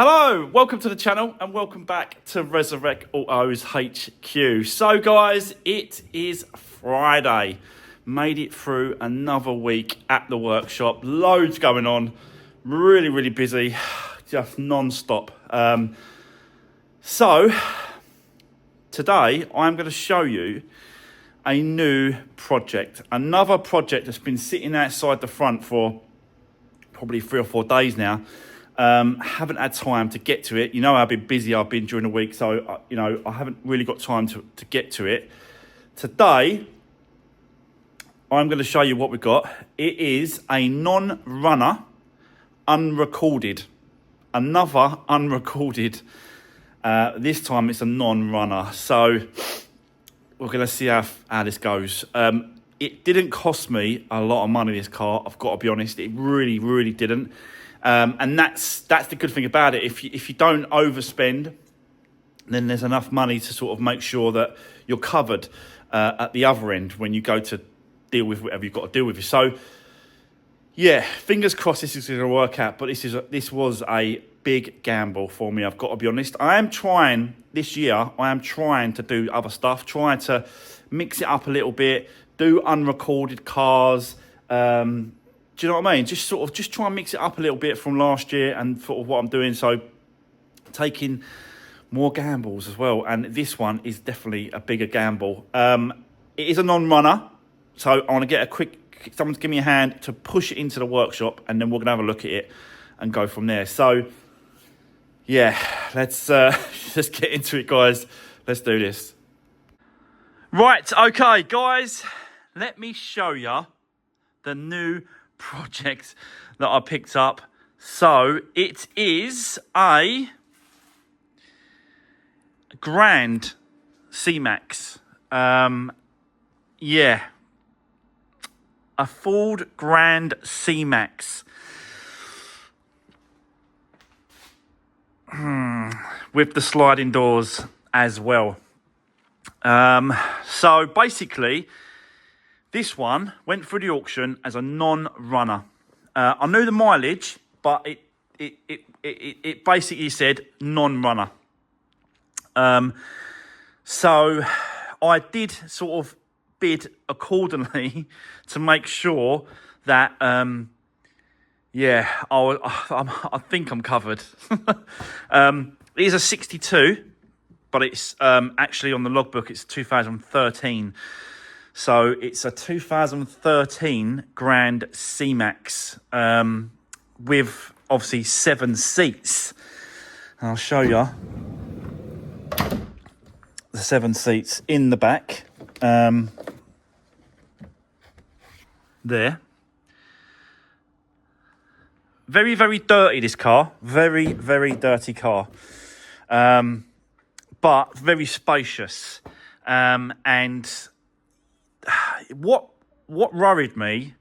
Hello, welcome to the channel and welcome back to Resurwreck Autos HQ. So guys, it is Friday. Made it through another week at the workshop. Loads going on. Really busy. Just non-stop. So, today I'm going to show you a new project. Another project that's been sitting outside the front for probably 3 or 4 days now. Haven't had time to get to it. You know how busy I've been during the week, so I haven't really got time to get to it. Today, I'm going to show you what we've got. It is a non-runner, unrecorded. Another unrecorded. This time it's a non-runner. So we're going to see how this goes. It didn't cost me a lot of money, this car. I've got to be honest. It really didn't. And that's the good thing about it. If you don't overspend, then there's enough money to sort of make sure that you're covered at the other end when you go to deal with whatever you've got to deal with. So, yeah, fingers crossed this is going to work out. But this was a big gamble for me. I've got to be honest. I am trying this year. I am trying to do other stuff, trying to mix it up a little bit, do unrecorded cars. Do you know what I mean? Just try and mix it up a little bit from last year and sort of what I'm doing. So taking more gambles as well. And this one is definitely a bigger gamble. It is a non-runner. So I want to get someone to give me a hand to push it into the workshop, and then we're going to have a look at it and go from there. So yeah, let's get into it, guys. Let's do this. Right, okay, guys, let me show you the new project that I picked up. So it is a Grand C-Max. Yeah, a Ford Grand C-Max with the sliding doors as well. So basically, this one went through the auction as a non-runner. I knew the mileage, but it basically said non-runner. So I did sort of bid accordingly to make sure that, yeah, I think I'm covered. It is a 62, but it's actually on the logbook, it's 2013. So it's a 2013 Grand C-Max with obviously 7 seats. And I'll show you the 7 seats in the back. There. Very dirty, this car. Very dirty car. But very spacious. And what worried me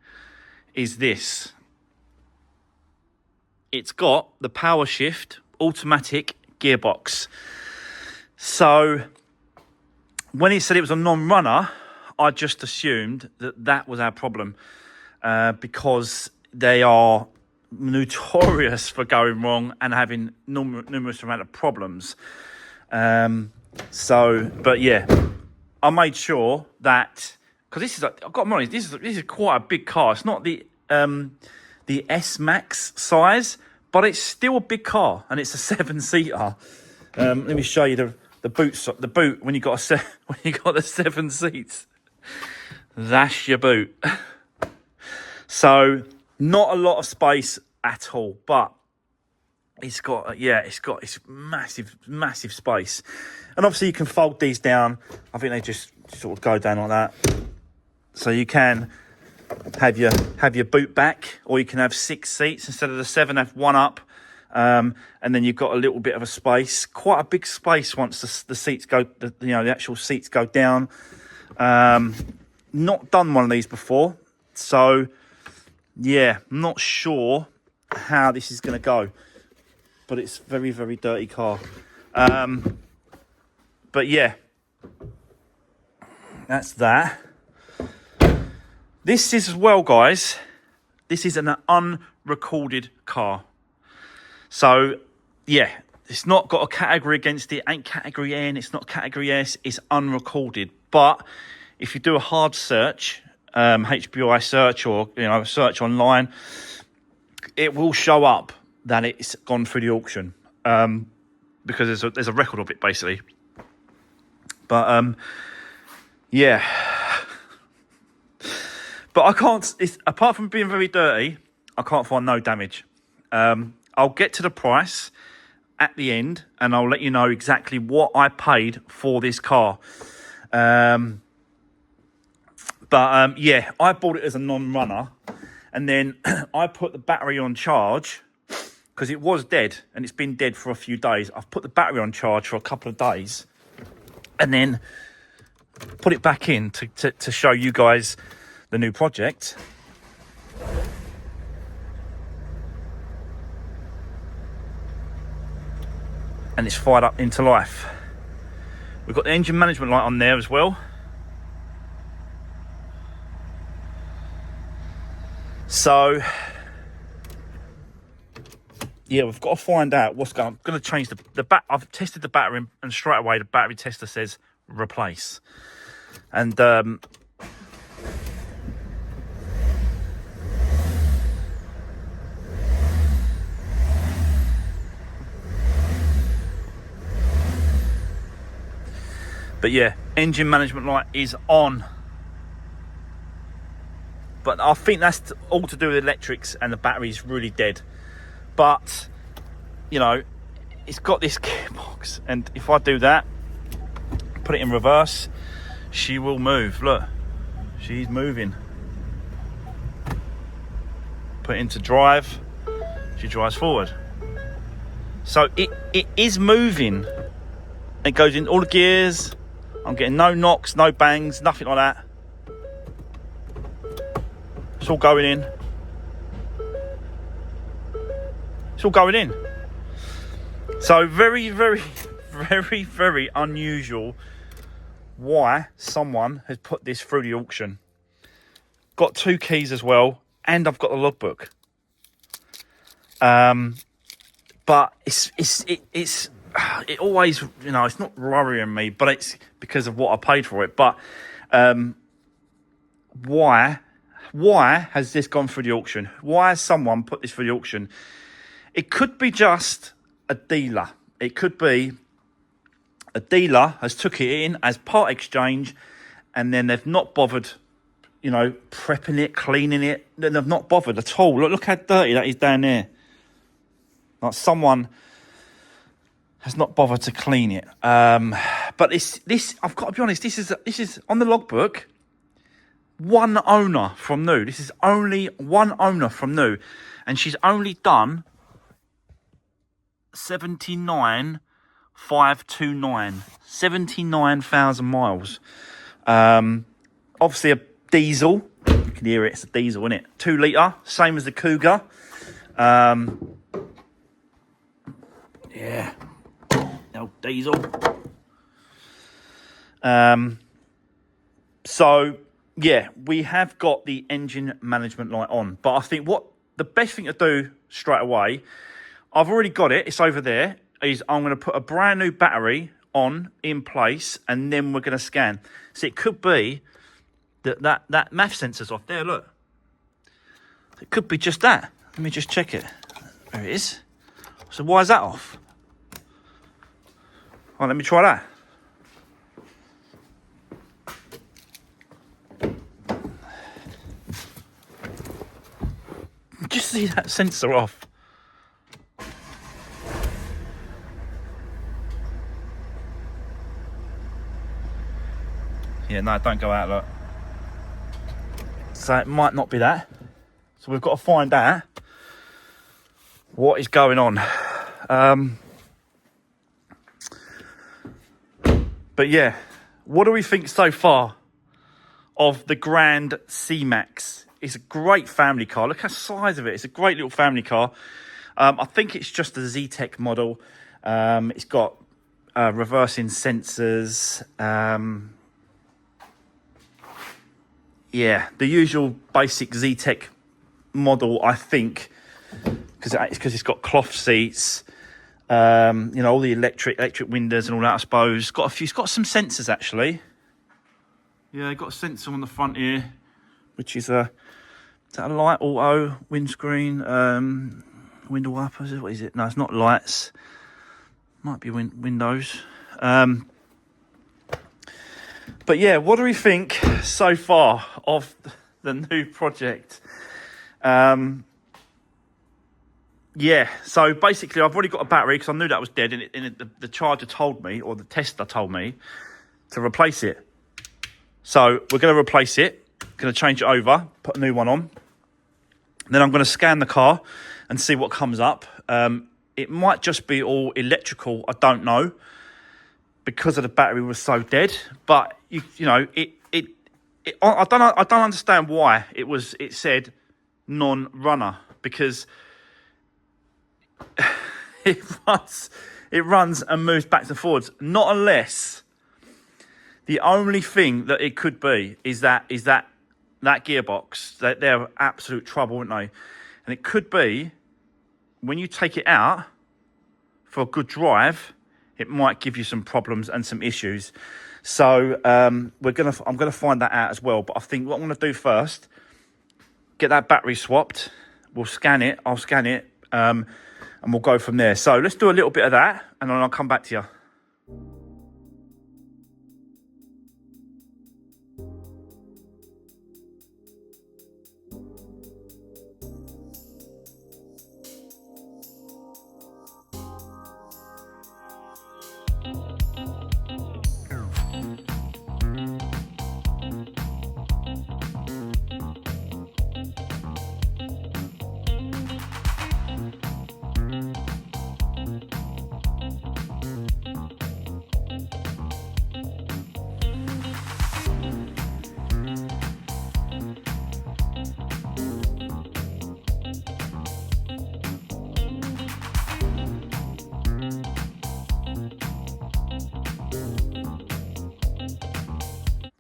is this. It's got the power shift automatic gearbox. So when he said it was a non-runner, I just assumed that was our problem, because they are notorious for going wrong and having numerous amount of problems. But yeah, I made sure that, because this is, I've got to be honest, this is quite a big car. It's not the S-Max size, but it's still a big car, and it's a 7-seater. Let me show you the boot when you got the 7 seats. That's your boot. So not a lot of space at all, but it's massive space. And obviously you can fold these down. I think they just sort of go down like that. So you can have your boot back, or you can have 6 seats instead of the 7. Have 1 up, and then you've got a little bit of a space. Quite a big space once the seats go. The actual seats go down. Not done one of these before, so yeah, not sure how this is going to go. But it's very dirty car. But yeah, that's that. This is as well, guys. This is an unrecorded car. So yeah, it's not got a category against it. Ain't category N. It's not category S. It's unrecorded. But if you do a hard search, HBI search, or search online, it will show up that it's gone through the auction, because there's a record of it basically. But yeah, but I can't. Apart from being very dirty, I can't find no damage. I'll get to the price at the end, and I'll let you know exactly what I paid for this car. Yeah, I bought it as a non-runner, and then I put the battery on charge because it was dead, and it's been dead for a few days. I've put the battery on charge for a couple of days, and then put it back in to show you guys the new project. And it's fired up into life. We've got the engine management light on there as well. So yeah, we've got to find out what's going on. I'm going to change the I've tested the battery, and straight away the battery tester says replace. And but yeah, engine management light is on. But I think that's all to do with electrics, and the battery's really dead. But, it's got this gearbox, and if I do that, put it in reverse, she will move. Look, she's moving. Put it into drive, she drives forward. So it is moving. It goes in all the gears. I'm getting no knocks, no bangs, nothing like that. It's all going in. It's all going in. So very, very, very, very unusual why someone has put this through the auction. Got 2 keys as well, and I've got the logbook. But it always, it's not worrying me, but it's because of what I paid for it. But why has this gone through the auction? Why has someone put this through the auction? It could be just a dealer. It could be a dealer has took it in as part exchange, and then they've not bothered, prepping it, cleaning it. They've not bothered at all. Look how dirty that is down there. Like someone has not bothered to clean it. But this I've got to be honest. This is on the logbook. One owner from new. This is only one owner from new, and she's only done 79,529, 79,000 miles. Obviously a diesel. You can hear it. It's a diesel, isn't it? 2 litre, same as the Cougar. Yeah, old diesel. So yeah, we have got the engine management light on, but I think what the best thing to do straight away, I've already got it, it's over there, is I'm going to put a brand new battery on in place, and then we're going to scan. So it could be that MAF sensor's off there, look. It could be just that. Let me just check it. There it is. So why is that off? Oh, let me try that. Just see that sensor off. Yeah, no, don't go out, look. So it might not be that. So we've got to find out what is going on. But yeah, what do we think so far of the Grand C-Max? It's a great family car. Look at the size of it. It's a great little family car. I think it's just a Z-Tech model. It's got reversing sensors. Yeah, the usual basic Z-Tech model, I think, because it's got cloth seats. You know, all the electric windows and all that, I suppose. It's got some sensors, actually. Yeah, got a sensor on the front here, which is is that a light, auto, windscreen, window wipers? What is it? No, it's not lights. Might be windows. But yeah, what do we think so far of the new project? Yeah, so basically I've already got a battery because I knew that was dead, and the charger told me, or the tester told me, to replace it. So we're going to replace it, going to change it over, put a new one on. Then I'm going to scan the car and see what comes up. It might just be all electrical, I don't know, because of the battery was so dead. But you know, I don't understand why it said non-runner, because it runs and moves back and forwards. Not unless the only thing that it could be is that gearbox. They're absolute trouble, aren't they? And it could be when you take it out for a good drive, it might give you some problems and some issues. So I'm gonna find that out as well. But I think what I'm gonna do first, get that battery swapped. We'll scan it. I'll scan it, and we'll go from there. So let's do a little bit of that, and then I'll come back to you.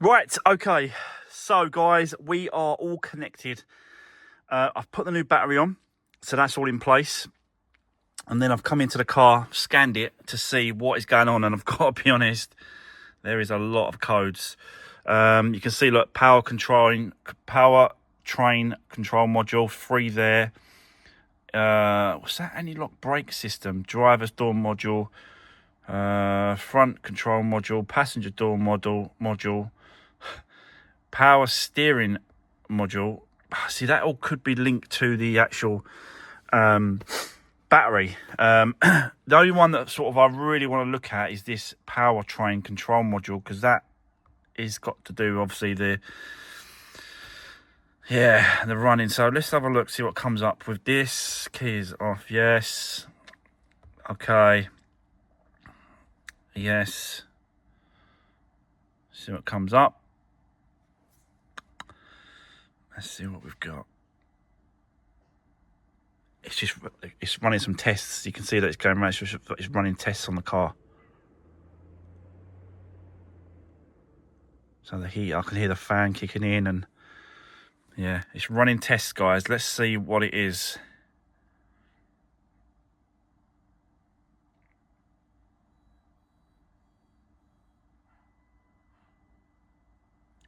Right, okay, so guys, we are all connected. I've put the new battery on, so that's all in place. And then I've come into the car, scanned it to see what is going on, and I've got to be honest, there is a lot of codes. You can see, look, power train control module, 3 there. What's that? Anti-lock brake system, driver's door module, front control module, passenger door module, power steering module. See, that all could be linked to the actual battery. The only one that sort of I really want to look at is this powertrain control module, because that is got to do, obviously, the running. So let's have a look, see what comes up with this. Keys off, yes. Okay. Yes. See what comes up. Let's see what we've got. It's running some tests. You can see that it's going around. It's running tests on the car. So the heat, I can hear the fan kicking in, and yeah, it's running tests, guys. Let's see what it is.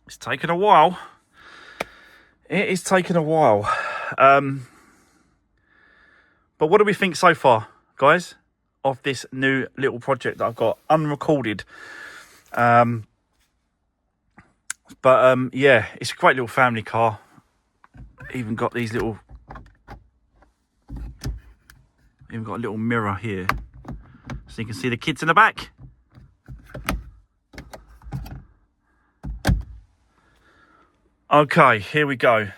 It's taken a while. It is taking a while. But what do we think so far, guys, of this new little project that I've got unrecorded? Yeah, it's a great little family car. Even got a little mirror here, so you can see the kids in the back. Okay, here we go.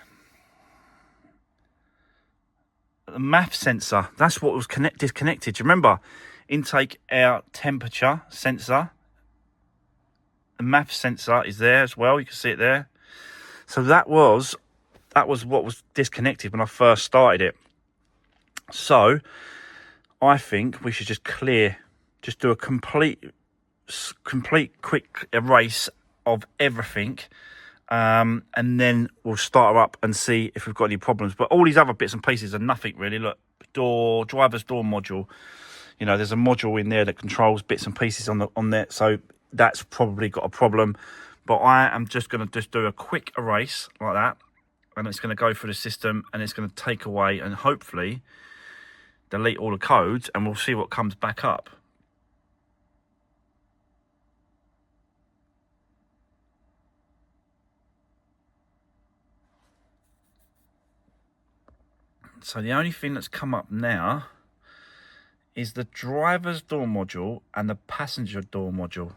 The MAF sensor, that's what was disconnected. Do you remember? Intake, air, temperature sensor. The MAF sensor is there as well. You can see it there. So that was what was disconnected when I first started it. So I think we should just do a complete quick erase of everything. And then we'll start her up and see if we've got any problems. But all these other bits and pieces are nothing really. Look, driver's door module. You know, there's a module in there that controls bits and pieces on there, so that's probably got a problem. But I am just going to just do a quick erase like that, and it's going to go through the system, and it's going to take away and hopefully delete all the codes, and we'll see what comes back up. So the only thing that's come up now is the driver's door module and the passenger door module.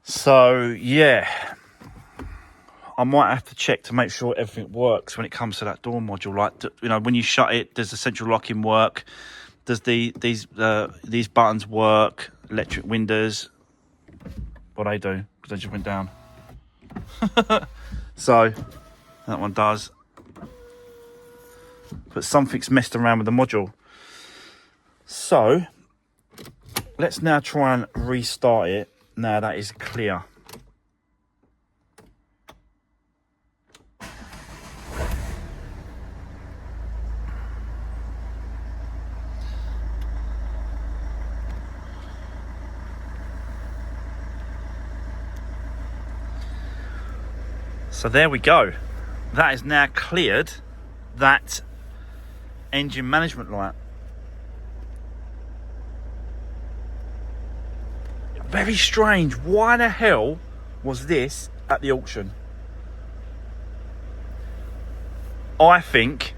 So yeah, I might have to check to make sure everything works when it comes to that door module. Like, you know, when you shut it, does the central locking work? Does these buttons work? Electric windows, what they do? Because they just went down. So that one does. But something's messed around with the module. So let's now try and restart it. Now that is clear. So there we go. That is now cleared that engine management light. Very strange. Why the hell was this at the auction? I think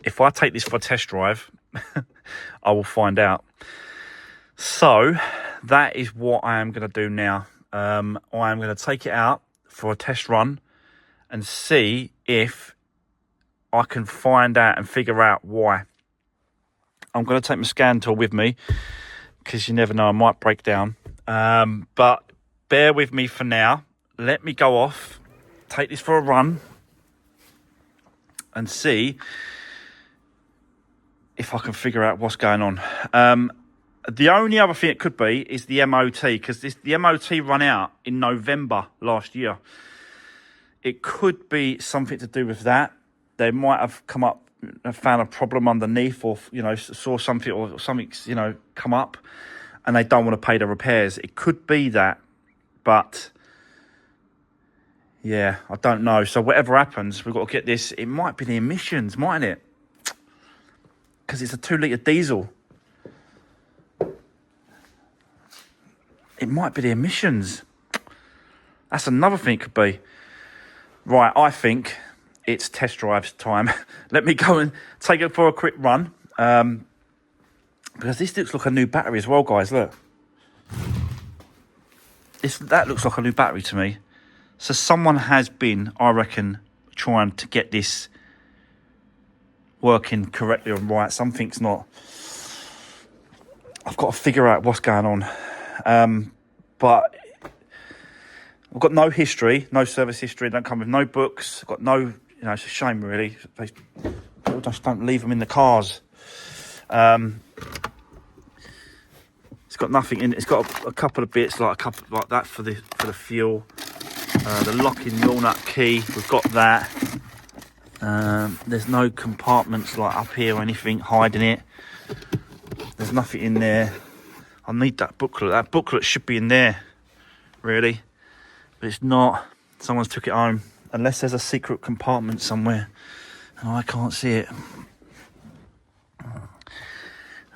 if I take this for a test drive, I will find out. So that is what I am going to do now. I am going to take it out for a test run and see if I can find out and figure out why. I'm going to take my scan tool with me because you never know, I might break down. But bear with me for now. Let me go off, take this for a run and see if I can figure out what's going on. The only other thing it could be is the MOT, because the MOT run out in November last year. It could be something to do with that. They might have come up and found a problem underneath, or, you know, saw something or something's, you know, come up and they don't want to pay the repairs. It could be that, but yeah, I don't know. So whatever happens, we've got to get this. It might be the emissions, mightn't it? Because it's a 2-litre diesel. It might be the emissions. That's another thing it could be. Right, I think it's test drives time. Let me go and take it for a quick run. Because this looks like a new battery as well, guys. Look. That looks like a new battery to me. So someone has been, I reckon, trying to get this working correctly or right. Something's not. I've got to figure out what's going on. But I've got no history, no service history. Don't come with no books. I've got no, you know, it's a shame really. People just don't leave them in the cars. It's got nothing in it. It's got a couple of bits, like that for the fuel. The locking walnut key, we've got that. There's no compartments like up here or anything hiding it. There's nothing in there. I need that booklet. That booklet should be in there, really. But it's not. Someone's took it home. Unless there's a secret compartment somewhere and I can't see it. I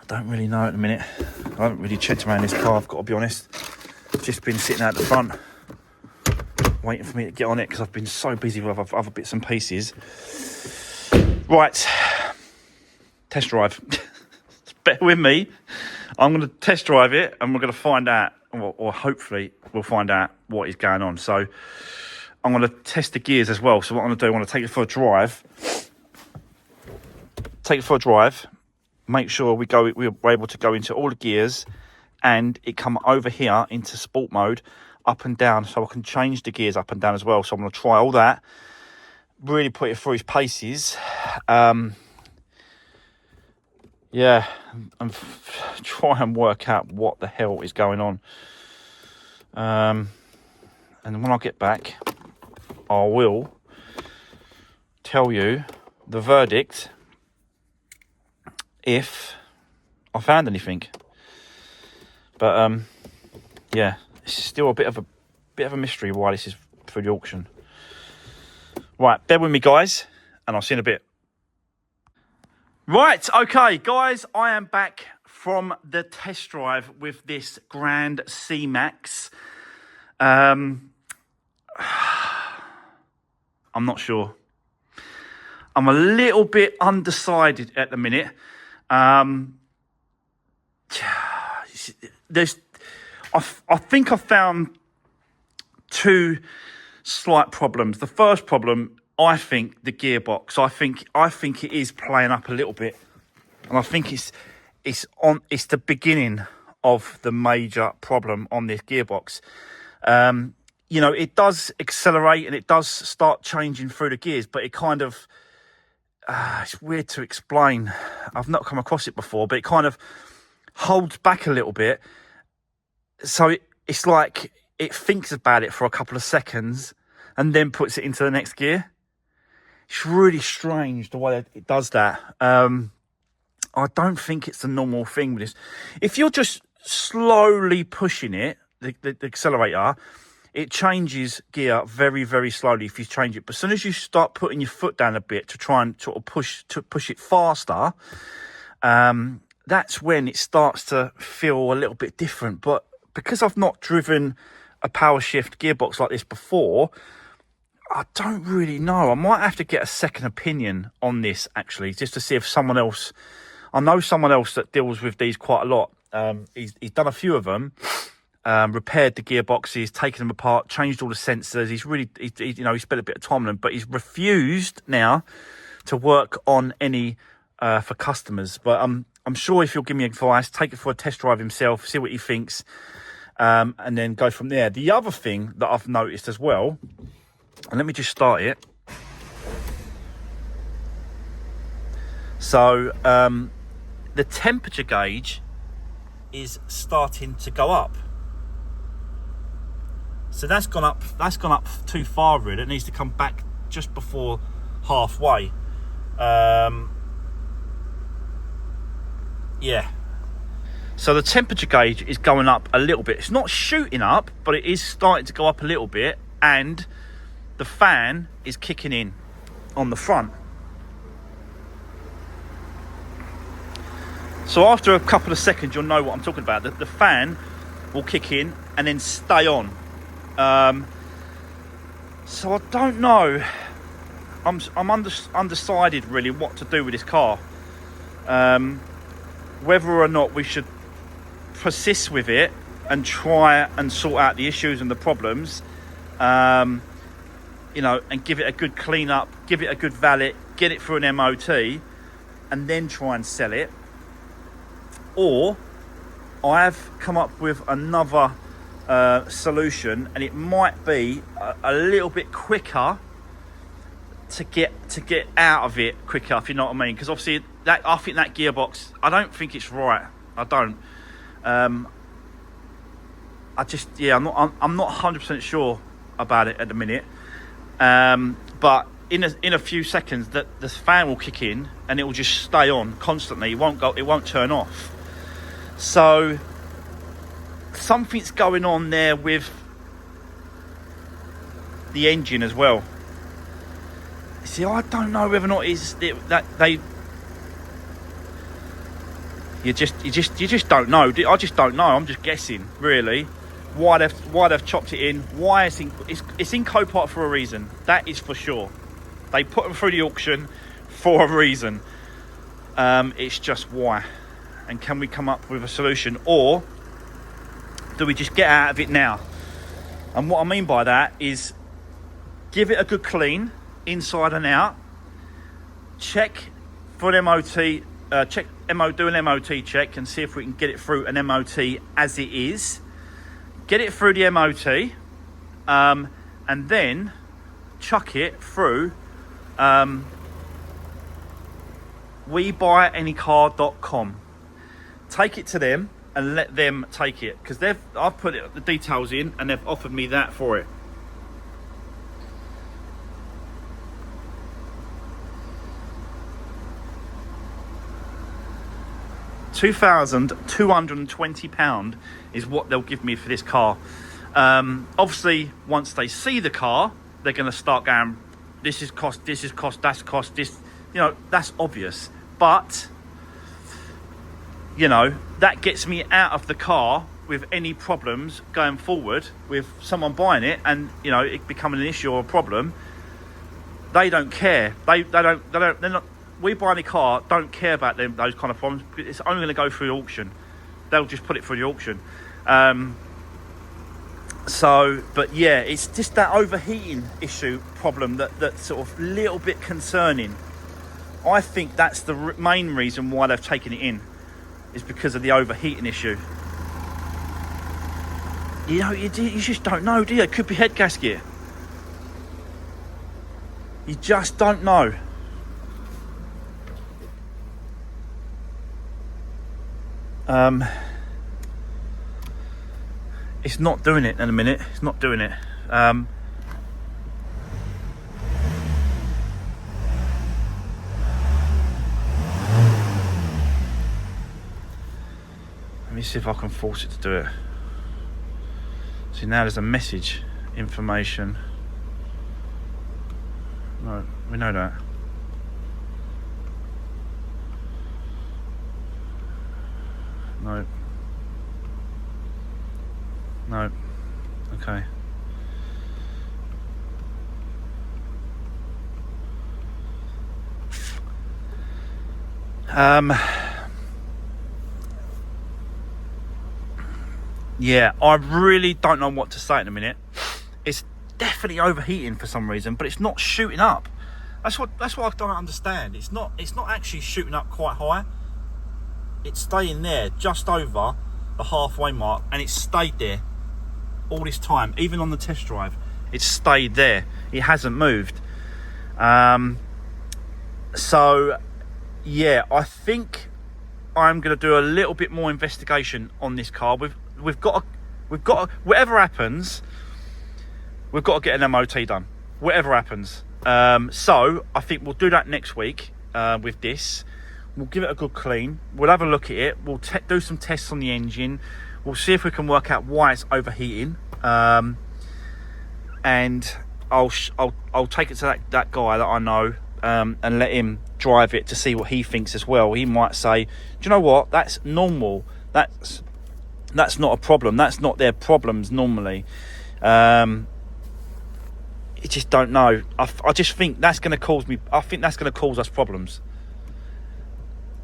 don't really know at the minute. I haven't really checked around this car, I've got to be honest. I've just been sitting out the front waiting for me to get on it because I've been so busy with other bits and pieces. Right. Test drive. Bear with me. I'm going to test drive it and we're going to find out, or hopefully we'll find out what is going on. So I'm going to test the gears as well. So what I'm going to do, I want to take it for a drive. Make sure we're able to go into all the gears and it come over here into sport mode, up and down, so I can change the gears up and down as well. So I'm going to try all that, really put it through its paces. Yeah, and try and work out what the hell is going on. And when I get back, I will tell you the verdict if I found anything. But yeah, it's still a bit of a mystery why this is through the auction. Right, bear with me, guys, and I'll see you in a bit. Right, okay, guys, I am back from the test drive with this Grand C-Max. I'm not sure. I'm a little bit undecided at the minute. I think I found two slight problems. The first problem, I think, the gearbox. I think it is playing up a little bit, and I think it's the beginning of the major problem on this gearbox. You know, it does accelerate and it does start changing through the gears, but it kind of it's weird to explain. I've not come across it before, but it kind of holds back a little bit. So it's like it thinks about it for a couple of seconds and then puts it into the next gear. It's really strange the way it does that. I don't think it's a normal thing with this. If you're just slowly pushing it, the accelerator, it changes gear very, very slowly if you change it. But as soon as you start putting your foot down a bit to try and sort of push it faster, that's when it starts to feel a little bit different. But because I've not driven a power shift gearbox like this before, I don't really know. I might have to get a second opinion on this, actually, just to see if someone else... I know someone else that deals with these quite a lot. He's done a few of them, repaired the gearboxes, taken them apart, changed all the sensors. He's spent a bit of time on them, but he's refused now to work on any for customers. But I'm sure if you'll give me advice, take it for a test drive himself, see what he thinks, and then go from there. The other thing that I've noticed as well, and let me just start it. So the temperature gauge is starting to go up. So that's gone up too far, really. It needs to come back just before halfway. Yeah. So the temperature gauge is going up a little bit. It's not shooting up, but it is starting to go up a little bit, and the fan is kicking in on the front. So after a couple of seconds, you'll know what I'm talking about. The fan will kick in and then stay on. So I don't know. I'm undecided really what to do with this car. Whether or not we should persist with it and try and sort out the issues and the problems, and give it a good clean up, give it a good valet, get it through an MOT, and then try and sell it. Or I have come up with another solution, and it might be a little bit quicker to get out of it quicker, if you know what I mean. Because obviously I think that gearbox, I don't think it's right. I don't. I'm not 100% sure about it at the minute. But in a few seconds, that the fan will kick in and it will just stay on constantly. It won't turn off. So something's going on there with the engine as well. See, I don't know whether or not you just don't know. I just don't know. I'm just guessing, really, why they've chopped it in. Why it's in Copart for a reason. That is for sure. They put them through the auction for a reason. It's just why. And can we come up with a solution, or do we just get out of it now? And what I mean by that is give it a good clean inside and out, check for an MOT, do an MOT check and see if we can get it through an MOT as it is, get it through the MOT, and then chuck it through WeBuyAnyCar.com. Take it to them and let them take it, because I've put the details in and they've offered me that for it. £2,220 is what they'll give me for this car. Obviously, once they see the car, they're going to start going, this is cost, that's cost, this, you know, that's obvious. But, you know, that gets me out of the car with any problems going forward with someone buying it and, you know, it becoming an issue or a problem. They don't care. They're not, We Buy Any Car don't care about those kind of problems. It's only going to go through the auction. They'll just put it through the auction. But yeah, it's just that overheating issue problem that's sort of a little bit concerning. I think that's the main reason why they've taken it in, is because of the overheating issue. You know, you just don't know, do you? It could be head gasket. You just don't know. It's not doing it in a minute. It's not doing it. Let me see if I can force it to do it. See, now there's a message, information. No, we know that. No. No. Okay. Yeah, I really don't know what to say in a minute. It's definitely overheating for some reason, but it's not shooting up. That's what I don't understand. It's not actually shooting up quite high. It's staying there just over the halfway mark, and it's stayed there all this time. Even on the test drive, it's stayed there. It hasn't moved. So yeah, I think I'm going to do a little bit more investigation on this car. We've got to, whatever happens, we've got to get an MOT done. Whatever happens. So I think we'll do that next week with this. We'll give it a good clean. We'll have a look at it. We'll do some tests on the engine. We'll see if we can work out why it's overheating. And I'll take it to that guy that I know and let him drive it to see what he thinks as well. He might say, do you know what? That's normal. That's not a problem. That's not their problems normally. You just don't know. I just think that's going to cause me. I think that's going to cause us problems.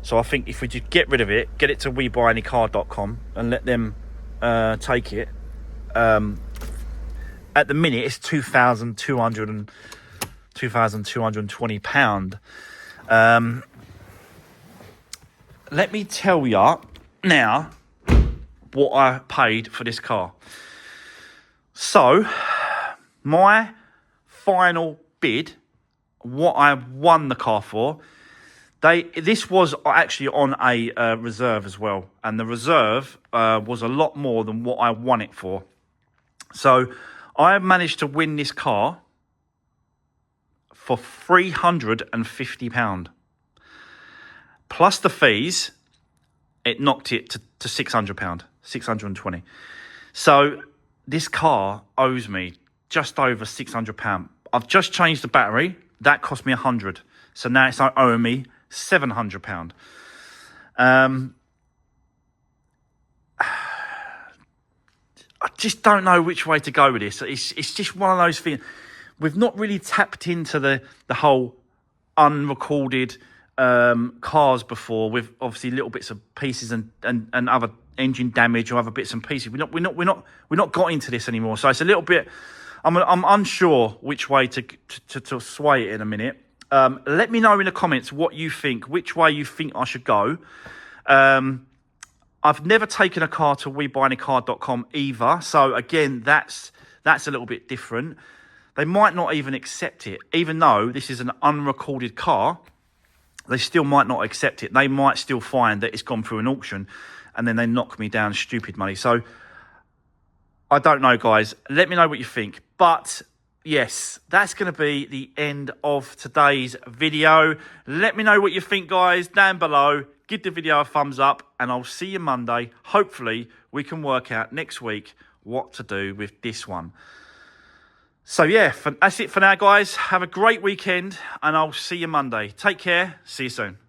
So I think if we just get rid of it, get it to WeBuyAnyCar.com and let them take it. At the minute, it's £2,220. Let me tell you now what I paid for this car. So my final bid, what I won the car for. This was actually on a reserve as well, and the reserve was a lot more than what I won it for. So I managed to win this car for £350 plus the fees. It knocked it to £600, £620. So this car owes me just over £600. I've just changed the battery. That cost me £100. So now it's owing me £700. I just don't know which way to go with this. It's just one of those things. We've not really tapped into the whole unrecorded cars before, with obviously little bits of pieces and other engine damage or other bits and pieces. We're not got into this anymore. So it's a little bit. I'm unsure which way to sway it in a minute. Let me know in the comments what you think, which way you think I should go. I've never taken a car to WeBuyAnyCar.com either. So again, that's a little bit different. They might not even accept it. Even though this is an unrecorded car, they still might not accept it. They might still find that it's gone through an auction and then they knock me down stupid money. So I don't know, guys. Let me know what you think. But yes, that's going to be the end of today's video. Let me know what you think, guys, down below. give the video a thumbs up, and I'll see you Monday. Hopefully, we can work out next week what to do with this one. So yeah, that's it for now, guys. Have a great weekend, and I'll see you Monday. Take care. See you soon.